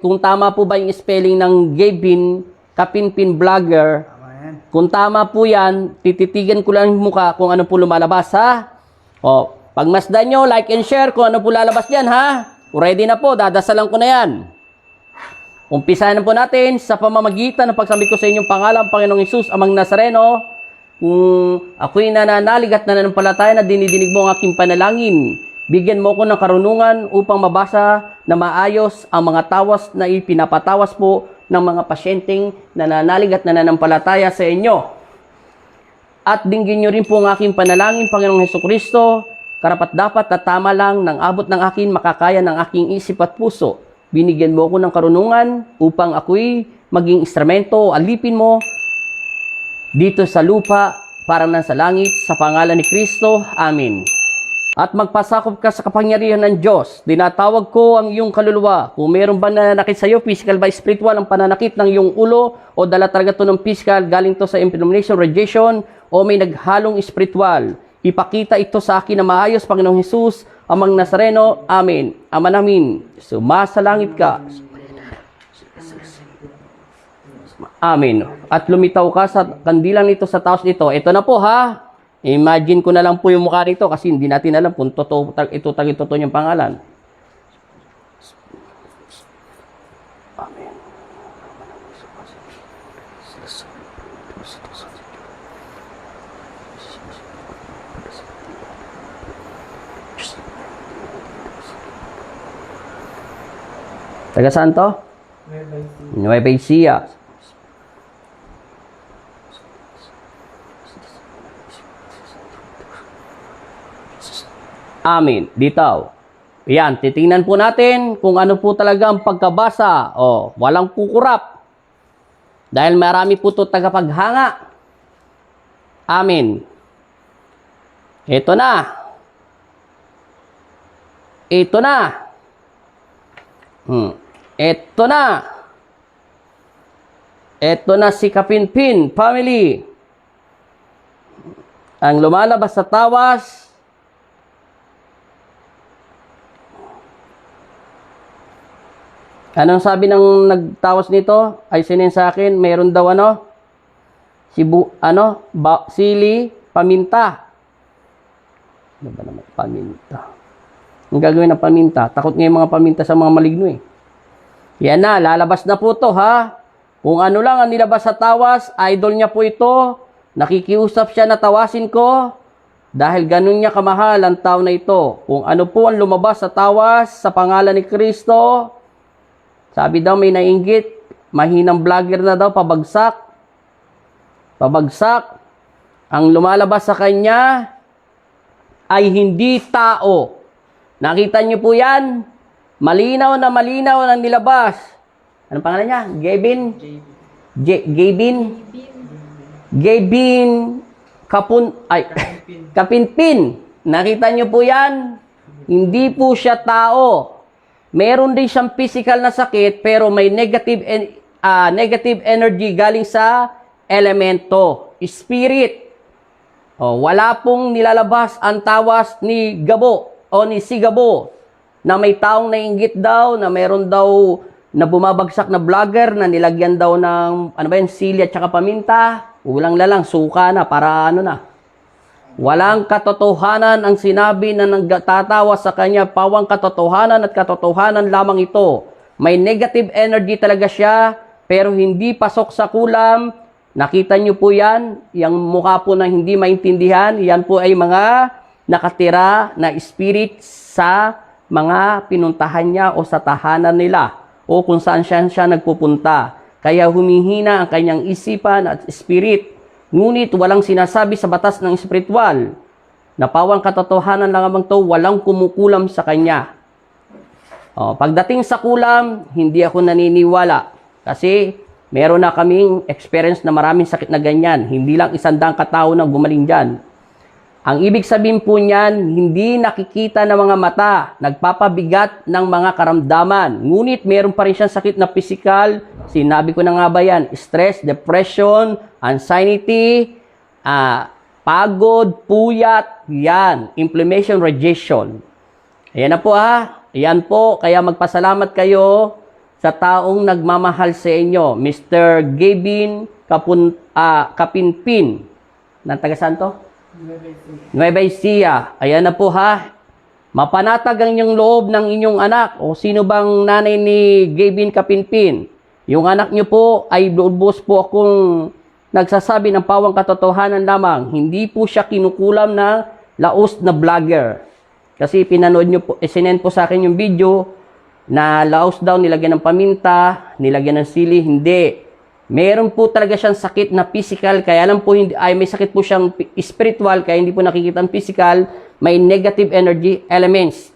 kung tama po ba yung spelling ng Gavin Kapinpin Vlogger. Kung tama po yan, tititigan ko lang yung mukha kung ano po lumalabas, ha? O, pagmasdan nyo, like and share kung ano po lalabas dyan, ha? Ready na po, dadasalan ko na yan. Umpisahan na po natin sa pamamagitan ng pagsambit ko sa inyong pangalan, Panginoong Hesus, Amang Nazareno. Kung ako'y nananalig at nananampalataya na dinidinig mo ang aking panalangin, bigyan mo ko ng karunungan upang mabasa na maayos ang mga tawas na ipinapatawas po ng mga pasyenteng nananalig at nananampalataya sa inyo. At dinggin nyo rin po ang aking panalangin, Panginoong Hesukristo, karapat-dapat at tama lang ng abot ng akin makakaya ng aking isip at puso. Binigyan mo ko ng karunungan upang ako'y maging instrumento o alipin mo dito sa lupa para nasa langit, sa pangalan ni Kristo. Amen. At magpasakop ka sa kapangyarihan ng Diyos. Dinatawag ko ang iyong kaluluwa. Kung meron ba nananakit sa iyo, physical ba spiritual, ang pananakit ng iyong ulo, o dala talaga to ng physical, galing to sa implementation, radiation, o may naghalong spiritual. Ipakita ito sa akin na maayos, Panginoong Hesus, Amang Nazareno. Amen. Ama namin, sumasalangit ka. Amen. At lumitaw ka sa kandilang nito sa taos nito. Ito na po, ha. Imagine ko na lang po yung mukha nito kasi hindi natin alam kung totoo niyang pangalan. Amen. Taga saan to? Nueva Ecija. Amen. Dito. Yan, titingnan po natin kung ano po talaga ang pagkabasa. O, walang kukurap. Dahil marami po ito tagapaghanga. Amen. Ito na. Ito na. Ito na. Ito na si Kapinpin family. Ang lumalabas sa tawas. Anong sabi ng nagtawas nito? Ay sinin sa akin, mayroon daw sili, paminta. Ano ba naman? Paminta. Ang gagawin ng paminta? Takot nga yung mga paminta sa mga maligno eh. Yan na, lalabas na po to, ha? Kung ano lang ang nilabas sa tawas, idol niya po ito. Nakikiusap siya na tawasin ko. Dahil ganun niya kamahal ang tao na ito. Kung ano po ang lumabas sa tawas sa pangalan ni Kristo, sabi daw may nainggit, mahinang vlogger na daw, pabagsak. Pabagsak. Ang lumalabas sa kanya ay hindi tao. Nakita niyo po yan? Malinaw na nilabas. Anong pangalan niya? Gavin Kapinpin. Nakita niyo po yan? Hindi po siya tao. Meron din siyang physical na sakit pero may negative energy galing sa elemento, spirit. Wala pong nilalabas ang tawas ni Gabo o ni si Gabo na may taong nainggit daw na meron daw na bumabagsak na vlogger na nilagyan daw ng sili at saka paminta. Ulang lalang, suka na para na. Walang katotohanan ang sinabi na nagtatawa sa kanya, pawang katotohanan at katotohanan lamang ito. May negative energy talaga siya, pero hindi pasok sa kulam. Nakita niyo po yan, yung mukha po na hindi maintindihan, yan po ay mga nakatira na spirit sa mga pinuntahan niya o sa tahanan nila o kung saan siya nagpupunta. Kaya humihina ang kanyang isipan at spirit. Ngunit walang sinasabi sa batas ng espiritual na pawang katotohanan lang naman to, walang kumukulam sa kanya. Pagdating sa kulam, hindi ako naniniwala. Kasi meron na kaming experience na maraming sakit na ganyan. Hindi lang 100 katao na gumaling dyan. Ang ibig sabihin po niyan, hindi nakikita ng mga mata, nagpapabigat ng mga karamdaman. Ngunit meron pa rin siyang sakit na physical. Sinabi ko na nga ba yan? Stress, depression, anxiety, pagod, puyat, yan. Inflammation, radiation. Ayan na po ha. Ayan po. Kaya magpasalamat kayo sa taong nagmamahal sa inyo, Mr. Gavin Kapinpin. Ng taga saan to? Nueva Ecija. Ayan na po ha. Mapanatag ang inyong loob ng inyong anak. O sino bang nanay ni Gavin Kapinpin? Yung anak nyo po ay lubos po akong nagsasabi ng pawang katotohanan lamang. Hindi po siya kinukulam na laos na vlogger. Kasi pinanood nyo po, sinend po sa akin yung video na laos daw nilagyan ng paminta, nilagyan ng sili. Hindi. Meron po talaga siyang sakit na physical, kaya lang po hindi, ay may sakit po siyang spiritual, kaya hindi po nakikita ang physical, may negative energy elements.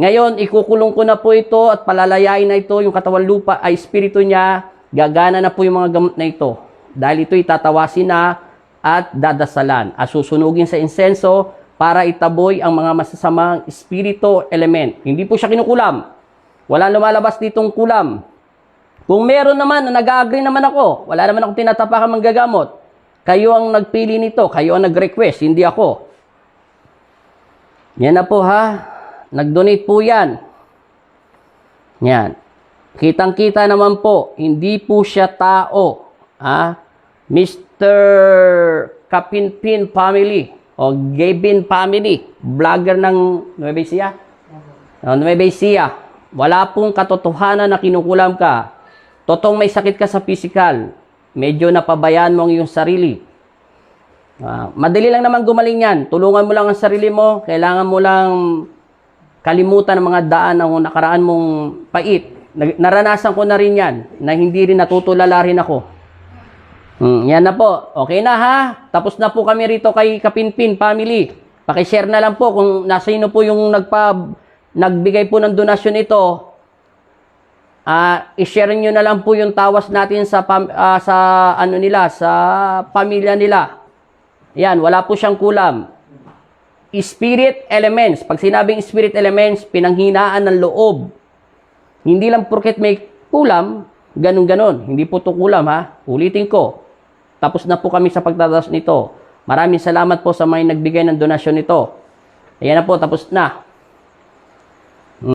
Ngayon, ikukulong ko na po ito at palalayain na ito yung katawan lupa ay espiritu niya, gagana na po yung mga gamot na ito. Dahil ito itatawasin na at dadasalan at susunugin sa insenso para itaboy ang mga masasamang espiritu element. Hindi po siya kinukulam. Wala lumalabas ditong kulam. Kung meron naman, nag-agree naman ako, wala naman akong tinatapakan manggagamot. Kayo ang nagpili nito, kayo ang nag-request, hindi ako. Yan na po ha. Nag-donate po yan. Yan. Kitang-kita naman po, hindi po siya tao. Ha? Mr. Kapinpin family o Gavin family, vlogger ng Nueva Ecija. Nueva Ecija. Wala pong katotohanan na kinukulam ka. Totong may sakit ka sa physical, medyo napabayaan mo ang iyong sarili. Madali lang naman gumaling yan. Tulungan mo lang ang sarili mo. Kailangan mo lang kalimutan ang mga daan ng nakaraan mong pait. Naranasan ko na rin yan, na hindi rin natutulala rin ako. Yan na po. Okay na ha? Tapos na po kami rito kay Kapinpin family. Pakishare na lang po kung nasino po yung nagbigay po ng donasyon ito. I-share nyo na lang po yung tawas natin sa ano nila, sa pamilya nila. Yan, wala po siyang kulam. Spirit elements. Pag sinabing spirit elements, pinanghinaan ng loob. Hindi lang porket may kulam, ganun-ganon. Hindi po to kulam ha. Ulitin ko. Tapos na po kami sa pagtataas nito. Maraming salamat po sa mga nagbigay ng donasyon nito. Ayan na po, tapos na.